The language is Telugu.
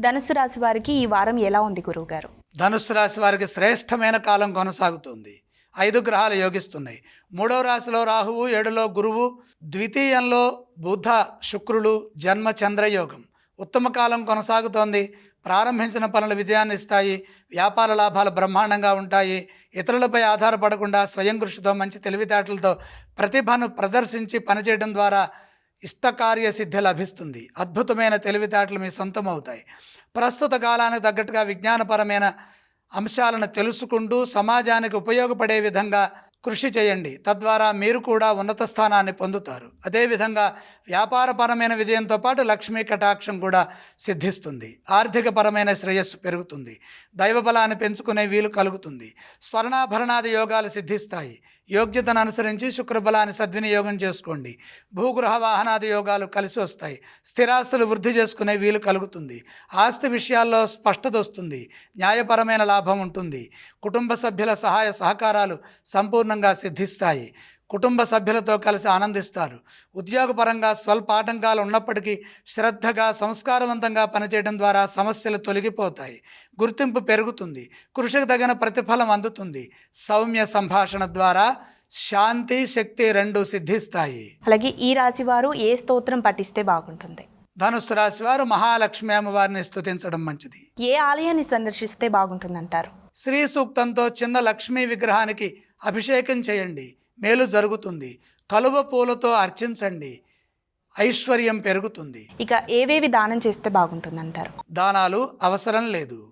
ధనుసు రాశి వారికి ఈ వారం ఎలా ఉంది గురువుగారు? ధనుస్సు రాశి వారికి శ్రేష్టమైన కాలం కొనసాగుతుంది. 5 గ్రహాలు యోగిస్తున్నాయి. 3వ రాశిలో రాహువు, 7లో గురువు, ద్వితీయంలో బుధ శుక్రులు, జన్మ చంద్రయోగం. ఉత్తమ కాలం కొనసాగుతోంది. ప్రారంభించిన పనులు విజయాన్ని ఇస్తాయి. వ్యాపార లాభాలు బ్రహ్మాండంగా ఉంటాయి. ఇతరులపై ఆధారపడకుండా స్వయం కృషితో, మంచి తెలివితేటలతో ప్రతిభను ప్రదర్శించి పనిచేయడం ద్వారా ఇష్టకార్య సిద్ధి లభిస్తుంది. అద్భుతమైన తెలివితేటలు మీ సొంతం అవుతాయి. ప్రస్తుత కాలానికి తగ్గట్టుగా విజ్ఞానపరమైన అంశాలను తెలుసుకుంటూ సమాజానికి ఉపయోగపడే విధంగా కృషి చేయండి. తద్వారా మీరు కూడా ఉన్నత స్థానాన్ని పొందుతారు. అదేవిధంగా వ్యాపారపరమైన విజయంతో పాటు లక్ష్మీ కటాక్షం కూడా సిద్ధిస్తుంది. ఆర్థికపరమైన శ్రేయస్సు పెరుగుతుంది. దైవబలాన్ని పెంచుకునే వీలు కలుగుతుంది. స్వర్ణాభరణాది యోగాలు సిద్ధిస్తాయి. యోగ్యతను అనుసరించి శుక్రబలాన్ని సద్వినియోగం చేసుకోండి. భూగృహ వాహనాది యోగాలు కలిసి వస్తాయి. స్థిరాస్తులు వృద్ధి చేసుకునే వీలు కలుగుతుంది. ఆస్తి విషయాల్లో స్పష్టత వస్తుంది. న్యాయపరమైన లాభం ఉంటుంది. కుటుంబ సభ్యుల సహాయ సహకారాలు సంపూర్ణంగా సిద్ధిస్తాయి. కుటుంబ సభ్యులతో కలిసి ఆనందిస్తారు. ఉద్యోగపరంగా స్వల్ప ఆటంకాలు ఉన్నప్పటికీ శ్రద్ధగా, సంస్కారవంతంగా పనిచేయడం ద్వారా సమస్యలు తొలగిపోతాయి. గుర్తింపు పెరుగుతుంది. కృషికి తగిన ప్రతిఫలం అందుతుంది. సౌమ్య సంభాషణ ద్వారా శాంతి, శక్తి రెండు సిద్ధిస్తాయి. అలాగే ఈ రాశి వారు ఏ స్తోత్రం పఠిస్తే బాగుంటుంది? ధనుస్సు రాశి వారు మహాలక్ష్మి అమ్మవారిని స్తుతించడం మంచిది. ఏ ఆలయాన్ని సందర్శిస్తే బాగుంటుందంటారు? శ్రీ సూక్తంతో చిన్న లక్ష్మీ విగ్రహానికి అభిషేకం చేయండి. మేలు జరుగుతుంది. కలువ పూలతో అర్చించండి. ఐశ్వర్యం పెరుగుతుంది. ఇక ఏవేవి దానం చేస్తే బాగుంటుందంటారు? దానాలు అవసరం లేదు.